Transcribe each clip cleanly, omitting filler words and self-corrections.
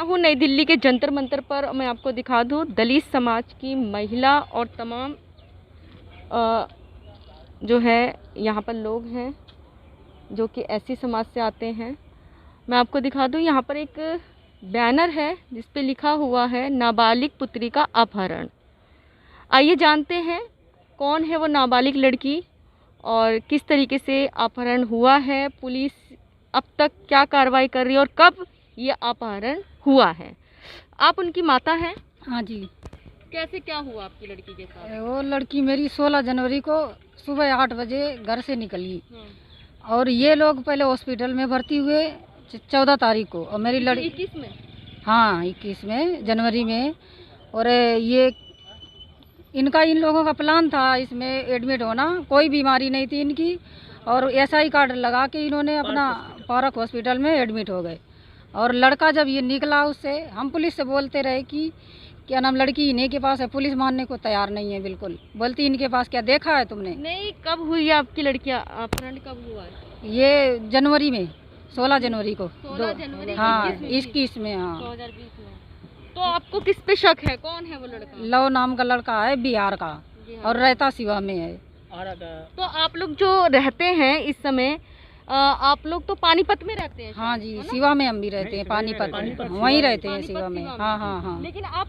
मैं हूँ नई दिल्ली के जंतर मंतर पर। मैं आपको दिखा दूँ, दलित समाज की महिला और तमाम जो है यहाँ पर लोग हैं जो कि एससी समाज से आते हैं। मैं आपको दिखा दूँ, यहाँ पर एक बैनर है जिस पे लिखा हुआ है नाबालिग पुत्री का अपहरण। आइए जानते हैं कौन है वो नाबालिग लड़की और किस तरीके से अपहरण हुआ है, पुलिस अब तक क्या कार्रवाई कर रही है और कब ये अपहरण हुआ है। आप उनकी माता हैं? हाँ जी। कैसे क्या हुआ आपकी लड़की के साथ? वो लड़की मेरी 16 जनवरी को सुबह 8 बजे घर से निकली और ये लोग पहले हॉस्पिटल में भर्ती हुए 14 तारीख को, और मेरी लड़की 21 में। हाँ 21 में जनवरी में। और ये इन लोगों का प्लान था इसमें एडमिट होना, कोई बीमारी नहीं थी इनकी, और एसआई कार्ड लगा के इन्होंने अपना पारक हॉस्पिटल में एडमिट हो गए। और लड़का जब ये निकला उससे, हम पुलिस से बोलते रहे कि क्या नाम लड़की इन्हीं के पास है, पुलिस मानने को तैयार नहीं है, बिल्कुल बोलती इनके पास क्या देखा है तुमने। नहीं, कब हुई है आपकी लड़की अपहरण, कब हुआ है? ये जनवरी में, 16 जनवरी को। 16 जनवरी हाँ 21 में। हाँ 2020 में। तो आपको किस पे शक है, कौन है वो लड़का? लव नाम का लड़का है, बिहार का, और रहता शिवा में है। तो आप लोग जो रहते हैं इस समय, आप लोग तो पानीपत में रहते हैं? हाँ जी, शिवा में हम भी रहते हैं, पानीपत वहीं रहते हैं शिवा में। हाँ हाँ हाँ। लेकिन आप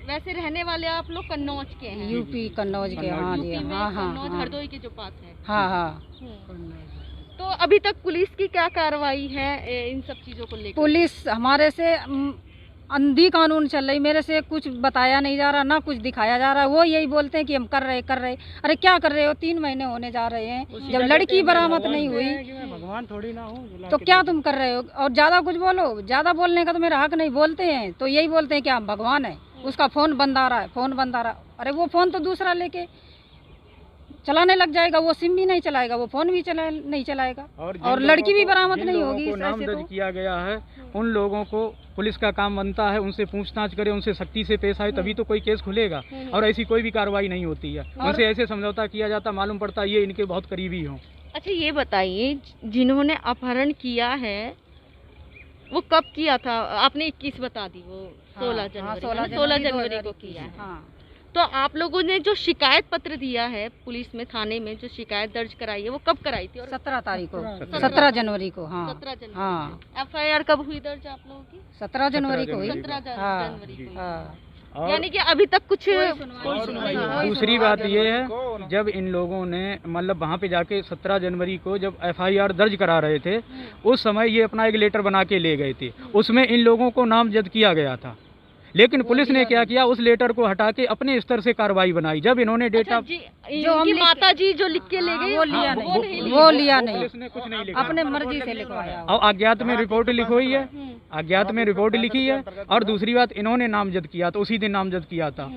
वैसे रहने वाले आप लोग कन्नौज के हैं? यूपी कन्नौज के। हाँ जी। हाँ हाँ कन्नौज हरदोई के जो पास है। हाँ हाँ। तो अभी तक पुलिस की क्या कार्रवाई है इन सब चीजों को लेकर? पुलिस हमारे से अंधी कानून चल रही, मेरे से कुछ बताया नहीं जा रहा, ना कुछ दिखाया जा रहा है। वो यही बोलते हैं कि हम कर रहे। अरे क्या कर रहे हो? 3 महीने होने जा रहे हैं, जब लड़की बरामद नहीं हुई भगवान थोड़ी ना हो तो क्या तुम कर रहे हो? और ज्यादा कुछ बोलो, ज्यादा बोलने का तो मेरा हक नहीं। बोलते हैं तो यही बोलते हैं कि हम भगवान है, उसका फोन बंद आ रहा है, फोन बंद आ रहा है। अरे वो फोन तो दूसरा लेके चलाने लग जाएगा, वो सिम भी नहीं चलाएगा, वो फोन भी नहीं चलाएगा, और लड़की भी बरामद नहीं होगी। नामजद किया गया है, उन लोगों को पुलिस का काम बनता है उनसे पूछताछ करे, उनसे सख्ती से पेश आए, तभी तो कोई केस खुलेगा। और ऐसी कोई भी कार्रवाई नहीं होती है, उनसे ऐसे समझौता किया जाता, मालूम पड़ता ये इनके बहुत करीबी हों। अच्छा ये बताइए, जिन्होंने अपहरण किया है वो कब किया था? आपने 21 बता दी, वो 16 जनवरी को किया है। तो आप लोगों ने जो शिकायत पत्र दिया है पुलिस में, थाने में जो शिकायत दर्ज कराई है, वो कब कराई थी? और 17 तारीख को, 17 जनवरी को। हाँ 17 जनवरी। हाँ। FIR कब हुई दर्ज आप लोगों की? 17 जनवरी को हुई। 17 जनवरी को। हाँ। यानी कि अभी तक कुछ दूसरी बात ये है, जब इन लोगों ने मतलब वहाँ पे जाके 17 जनवरी को जब FIR दर्ज करा रहे थे, उस समय ये अपना एक लेटर बना के ले गए थे, उसमें इन लोगों को नामजद किया गया था। लेकिन पुलिस ने क्या किया, उस लेटर को हटा के अपने स्तर से कार्रवाई बनाई। जब इन्होंने डेटा जो हम माता जी जो लिख के ले गए, वो लिया नहीं, पुलिस ने कुछ नहीं लिखा, अपने मर्जी से लिखवाया। और अज्ञात में रिपोर्ट लिखवाई है, अज्ञात में रिपोर्ट लिखी है। और दूसरी बात, इन्होंने नामजद किया तो उसी दिन नामजद किया था,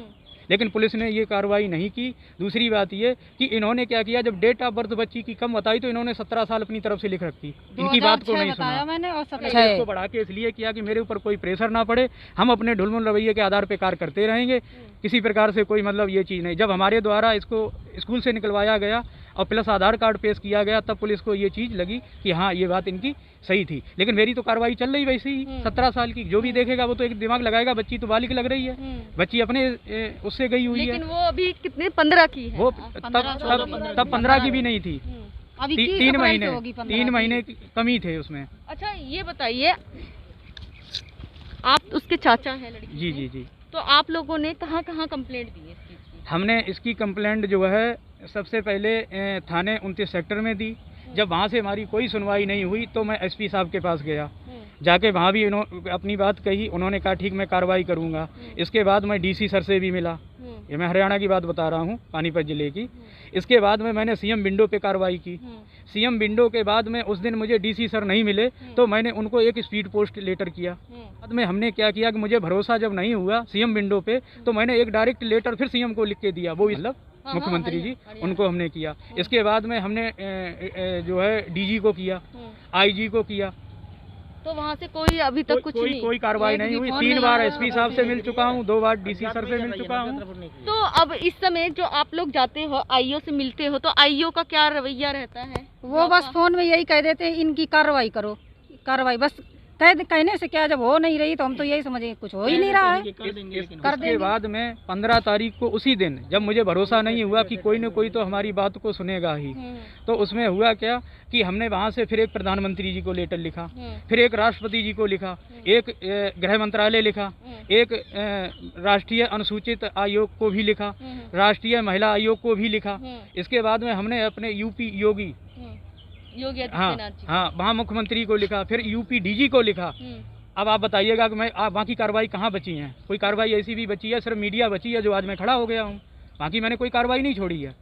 लेकिन पुलिस ने ये कार्रवाई नहीं की। दूसरी बात ये कि इन्होंने क्या किया, जब डेट ऑफ बर्थ बच्ची की कम बताई तो इन्होंने 17 साल अपनी तरफ से लिख रखी, इनकी बात को नहीं सुना मैंने। और इसको बढ़ा के इसलिए किया कि मेरे ऊपर कोई प्रेशर ना पड़े, हम अपने ढुलमुल रवैये के आधार पे कार्य करते रहेंगे, किसी प्रकार से कोई मतलब ये चीज़ नहीं। जब हमारे द्वारा इसको स्कूल से निकलवाया गया और प्लस आधार कार्ड पेश किया गया, तब पुलिस को ये चीज़ लगी कि हाँ ये बात इनकी सही थी। लेकिन मेरी तो कार्रवाई चल रही वैसे ही। 17 साल की जो भी देखेगा वो तो एक दिमाग लगाएगा, बच्ची तो बालिक लग रही है, बच्ची अपने उससे गई हुई है। लेकिन वो अभी कितने 15 की है? वो तब 15 की भी नहीं थी, अभी 3 महीने कमी थे उसमें। अच्छा ये बताइए, आप उसके चाचा हैं लड़की? जी जी जी। तो आप लोगों ने कहाँ कंप्लेंट दी है इसकी? हमने इसकी कंप्लेंट जो है सबसे पहले थाने 29 सेक्टर में दी। जब वहाँ से हमारी कोई सुनवाई नहीं हुई तो मैं SP साहब के पास गया, जाके वहाँ भी इन्होंने अपनी बात कही, उन्होंने कहा ठीक मैं कार्रवाई करूँगा। इसके बाद मैं DC सर से भी मिला, ये मैं हरियाणा की बात बता रहा हूँ, पानीपत जिले की। इसके बाद में मैंने CM विंडो पे कार्रवाई की। CM विंडो के बाद में उस दिन मुझे DC सर नहीं मिले तो मैंने उनको एक स्पीड पोस्ट लेटर किया। बाद में हमने क्या किया कि मुझे भरोसा जब नहीं हुआ CM विंडो पे, तो मैंने एक डायरेक्ट लेटर फिर CM को लिख के दिया, वो मतलब मुख्यमंत्री जी, उनको हमने किया। इसके बाद में हमने जो है DG को किया, IG को किया। तो वहाँ से कोई अभी तक कोई कार्रवाई नहीं हुई। 3 बार SP साहब से मिल चुका हूँ, 2 बार DC सर से मिल चुका हूँ। तो अब इस समय जो आप लोग जाते हो IO से मिलते हो, तो IO का क्या रवैया रहता है? वो बस फोन में यही कह देते हैं इनकी कार्रवाई करो, कार्रवाई बस कहने से क्या, जब हो नहीं रही तो हम तो यही समझे कुछ हो ही नहीं रहा है। इसके बाद में 15 तारीख को उसी दिन जब मुझे भरोसा नहीं हुआ कि कोई न कोई तो हमारी बात को सुनेगा ही, तो उसमें हुआ क्या कि हमने वहाँ से फिर एक प्रधानमंत्री जी को लेटर लिखा, फिर एक राष्ट्रपति जी को लिखा, एक गृह मंत्रालय लिखा, एक राष्ट्रीय अनुसूचित आयोग को भी लिखा, राष्ट्रीय महिला आयोग को भी लिखा। इसके बाद में हमने अपने यूपी योगी हाँ वहाँ मुख्यमंत्री को लिखा, फिर यूपी डीजी को लिखा। अब आप बताइएगा कि मैं बाकी कार्रवाई कहाँ बची है? कोई कार्रवाई ऐसी भी बची है, सिर्फ मीडिया बची है जो आज मैं खड़ा हो गया हूँ, बाकी मैंने कोई कार्रवाई नहीं छोड़ी है।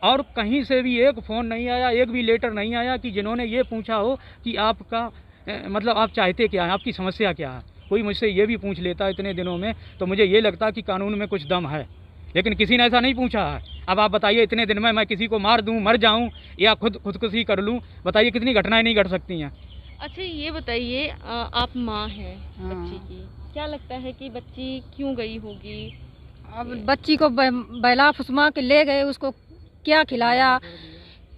और कहीं से भी एक फ़ोन नहीं आया, एक भी लेटर नहीं आया कि जिन्होंने ये पूछा हो कि आपका मतलब आप चाहते क्या हैं, आपकी समस्या क्या है। कोई मुझसे ये भी पूछ लेता इतने दिनों में तो मुझे ये लगता कि कानून में कुछ दम है, लेकिन किसी ने ऐसा नहीं पूछा है। अब आप बताइए इतने दिन में मैं किसी को मार दूं, मर जाऊं या खुदकुशी कर लूं, बताइए कितनी घटनाएं नहीं घट सकती हैं। अच्छा ये बताइए, आप माँ हैं बच्ची की, क्या लगता है कि बच्ची क्यों गई होगी? अब बच्ची को बैला फुसमा के ले गए, उसको क्या खिलाया,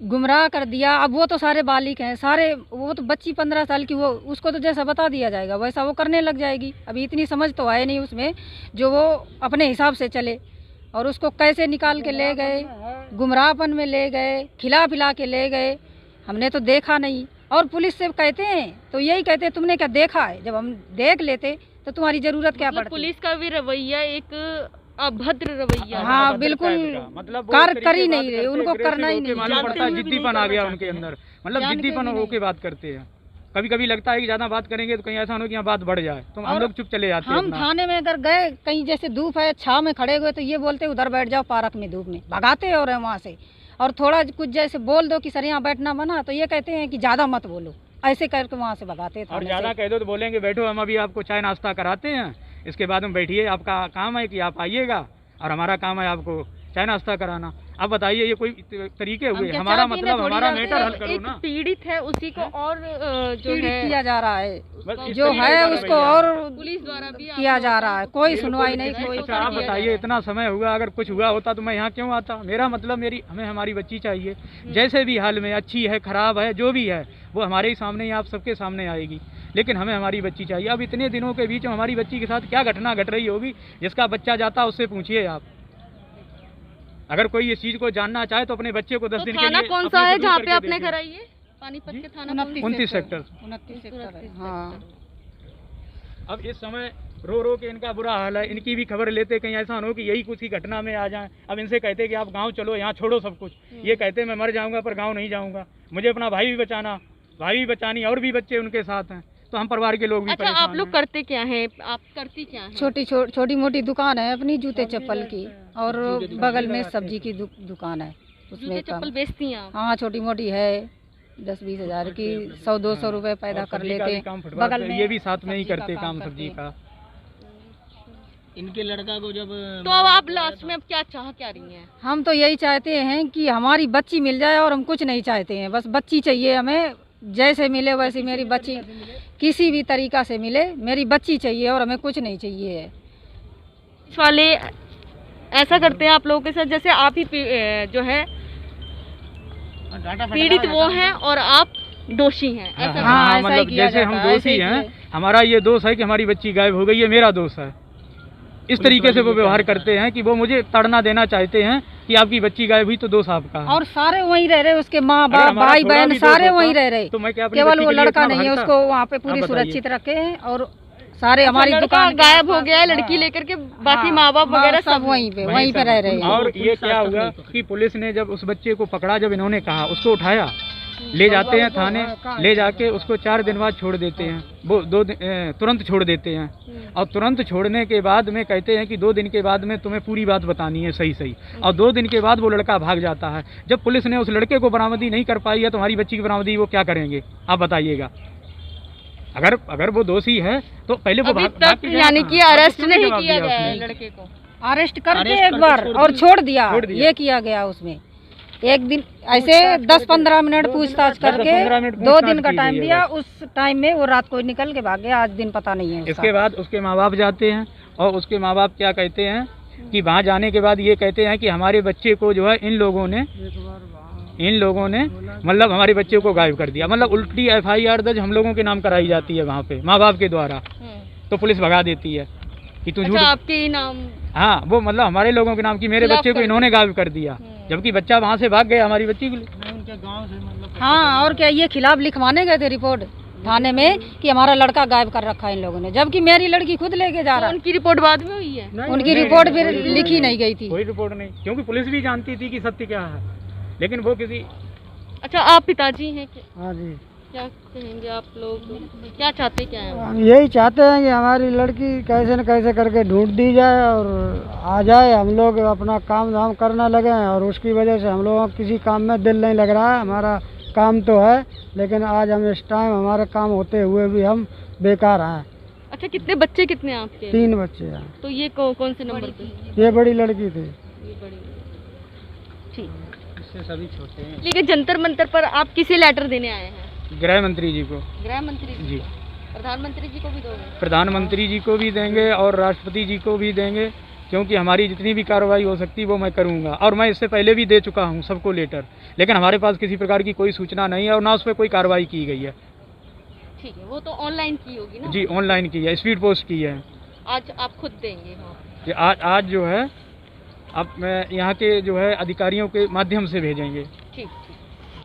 गुमराह कर दिया। अब वो तो सारे बालिग हैं, सारे वो तो बच्ची 15 साल की, वो उसको तो जैसा बता दिया जाएगा वैसा वो करने लग जाएगी। अभी इतनी समझ तो आए नहीं उसमें जो वो अपने हिसाब से चले। और उसको कैसे निकाल के ले गए, गुमराहपन में ले गए, खिला पिला के ले गए, हमने तो देखा नहीं। और पुलिस से कहते हैं तो यही कहते हैं तुमने क्या देखा है, जब हम देख लेते तो तुम्हारी जरूरत क्या पड़ती। पुलिस का भी रवैया एक अभद्र रवैया। हाँ बिल्कुल, मतलब कार्य कर ही नहीं रहे, उनको करना ही नहीं मालूम पड़ता, जिद्दीपन आ गया उनके अंदर, मतलब जिद्दीपन होके बात करते हैं। कभी कभी लगता है कि ज़्यादा बात करेंगे तो कहीं ऐसा हो कि यहाँ बात बढ़ जाए, तो हम लोग चुप चले जाते हैं। हम थाने में अगर गए, कहीं जैसे धूप है, छाव में खड़े हुए, तो ये बोलते उधर बैठ जाओ पार्क में धूप में, भगाते और वहाँ से। और थोड़ा कुछ जैसे बोल दो कि सर यहाँ बैठना मना, तो ये कहते हैं कि ज़्यादा मत बोलो, ऐसे करके वहाँ से भगाते। और ज़्यादा कह दो तो बोलेंगे बैठो, हम अभी आपको चाय नाश्ता कराते हैं, इसके बाद में बैठिए, आपका काम है कि आप आइएगा और हमारा काम है आपको चाय नाश्ता कराना। अब बताइए ये कोई तरीके हुए? हमारा मतलब हमारा मैटर हल करो ना। पीड़ित है उसी को और जो है किया जा रहा है, जो है उसको और पुलिस द्वारा भी किया जा रहा है, कोई सुनवाई नहीं, कोई। अच्छा आप बताइए, इतना समय हुआ, अगर कुछ हुआ होता तो मैं यहाँ क्यों आता? मेरा मतलब हमें हमारी बच्ची चाहिए, जैसे भी हाल में, अच्छी है खराब है जो भी है वो हमारे ही सामने ही, आप सबके सामने आएगी, लेकिन हमें हमारी बच्ची चाहिए। अब इतने दिनों के बीच में हमारी बच्ची के साथ क्या घटना घट रही होगी, जिसका बच्चा जाता उससे पूछिए आप। अगर कोई इस चीज को जानना चाहे तो अपने बच्चे को 10 दिन के लिए। थाना कौन सा है जहाँ पे आपने कराइए? पानीपत के थाना 29 सेक्टर। 29 सेक्टर। हाँ। अब इस समय रो रो के इनका बुरा हाल है, इनकी भी खबर लेते, कहीं ऐसा हो कि यही कुछ ही घटना में आ जाए। अब इनसे कहते कि आप गांव चलो, यहाँ छोड़ो सब कुछ, ये कहते मैं मर जाऊंगा पर गांव नहीं जाऊंगा, मुझे अपना भाई भी बचाना, भाई भी बचानी, और भी बच्चे उनके साथ हैं, तो हम परिवार के लोग भी अच्छा आप लोग करते क्या हैं? आप करती क्या हैं? छोटी मोटी दुकान है अपनी, जूते चप्पल की, और बगल में सब्जी की दुकान है, उसमें चप्पल बेचती हैं? हाँ छोटी मोटी है, 10-20 हज़ार की, 100-200 रुपए पैदा कर लेते। बगल में ये भी साथ में ही करते काम सब्जी का। इनके लड़का को जब तो अब आप लास्ट में अब क्या चाह क्या रही हैं? हम तो यही चाहते हैं कि हमारी बच्ची मिल जाए, और हम कुछ नहीं चाहते हैं, बस बच्ची चाहिए हमें, जैसे मिले वैसे मेरी बच्ची, किसी भी तरीका से मिले, मेरी बच्ची चाहिए और हमें कुछ नहीं चाहिए है। वाले ऐसा करते हैं आप लोगों के साथ जैसे आप ही जो है पीड़ित वो हैं और आप दोषी हैं, ऐसा? हाँ, मतलब जैसे हम दोषी हैं, हमारा ये दोष है कि हमारी बच्ची गायब हो गई, ये मेरा दोष है। इस तरीके से वो व्यवहार करते हैं कि वो मुझे ताड़ना देना चाहते हैं कि आपकी बच्ची गायब हुई तो दोष आपका है। और सारे वहीं रह रहे, उसके माँ बाप भाई बहन सारे वहीं रह रहे, तो मैं क्या केवल वो लड़का नहीं है, उसको वहाँ पे पूरी सुरक्षित रखे हैं। और सारे हमारी दुकान गायब हो गया है, लड़की लेकर के, बाकी माँ बाप वगैरह सब वहीं पे रह रहे हैं। और ये क्या हुआ कि पुलिस ने जब उस बच्चे को पकड़ा, जब इन्होंने कहा, उसको उठाया, ले जाते हैं थाने, ले जाके उसको 4 दिन बाद छोड़ देते हैं, वो तुरंत छोड़ देते हैं। और तुरंत छोड़ने के बाद में कहते हैं कि 2 दिन के बाद में तुम्हें पूरी बात बतानी है सही। और 2 दिन के बाद वो लड़का भाग जाता है। जब पुलिस ने उस लड़के को बरामदी नहीं कर पाई है, तुम्हारी बच्ची की बरामदी वो क्या करेंगे आप बताइएगा? अगर वो दोषी है तो पहले वो तक यानी कि अरेस्ट नहीं किया गया है लड़के को, अरेस्ट करके एक बार और छोड़ दिया। ये किया गया उसमें, एक दिन ऐसे 10-15 मिनट पूछताछ करके 2 दिन का टाइम दिया, उस टाइम में वो रात को निकल के भाग गया, आज दिन पता नहीं है। इसके बाद उसके माँ बाप जाते हैं, और उसके माँ बाप क्या कहते हैं कि वहाँ जाने के बाद ये कहते हैं कि हमारे बच्चे को जो है इन लोगों ने इन लोगों ने मतलब हमारे बच्चे को गायब कर दिया। मतलब उल्टी FIR दर्ज हम लोगों के नाम कराई जाती है वहाँ पे, माँ बाप के द्वारा, तो पुलिस भगा देती है कि तू झूठ। अच्छा, आपके नाम? हाँ, वो मतलब हमारे लोगों के नाम की मेरे बच्चे को इन्होंने गायब कर दिया, जबकि बच्चा वहाँ से भाग गया हमारी बच्ची को उनके गाँव से। मतलब हाँ, और क्या, ये खिलाफ लिखवाने गए थे रिपोर्ट थाने में कि हमारा लड़का गायब कर रखा है इन लोगों ने, जबकि मेरी लड़की खुद लेके जा रहा है। उनकी रिपोर्ट बाद में हुई है? उनकी रिपोर्ट फिर लिखी नहीं गई थी, कोई रिपोर्ट नहीं, क्योंकि पुलिस भी जानती थी कि सत्य क्या है, लेकिन वो किसी। अच्छा, आप पिताजी हैं? हाँ जी। क्या कहेंगे आप लोग, क्या चाहते क्या हैं? हम यही चाहते हैं कि हमारी लड़की कैसे न कैसे करके ढूंढ दी जाए और आ जाए, हम लोग अपना काम धाम करने लगे हैं। और उसकी वजह से हम लोगों का किसी काम में दिल नहीं लग रहा है। हमारा काम तो है, लेकिन आज हम इस टाइम हमारे काम होते हुए भी हम बेकार हैं। अच्छा, कितने बच्चे कितने हैं आपके? 3 बच्चे हैं। तो ये कौन से नंबर पे? ये बड़ी लड़की थी। ये बड़ी। ठीक, इससे सभी छोटे हैं। लेकिन जंतर मंतर पर आप किसे लेटर देने आए हैं? गृह मंत्री जी को। गृह मंत्री जी। प्रधानमंत्री जी को भी दोगे? प्रधानमंत्री जी को भी देंगे और राष्ट्रपति जी को भी देंगे, क्योंकि हमारी जितनी भी कार्रवाई हो सकती है वो मैं करूंगा। और मैं इससे पहले भी दे चुका हूं सबको लेटर, लेकिन हमारे पास किसी प्रकार की कोई सूचना नहीं है और ना उस पर कोई कार्रवाई की गई है। ठीक है, वो तो ऑनलाइन की होगी ना? जी, ऑनलाइन की है, स्पीड पोस्ट की है। आज आप खुद देंगे? हाँ। कि आज जो है अब मैं यहाँ के जो है अधिकारियों के माध्यम से भेजेंगे। ठीक।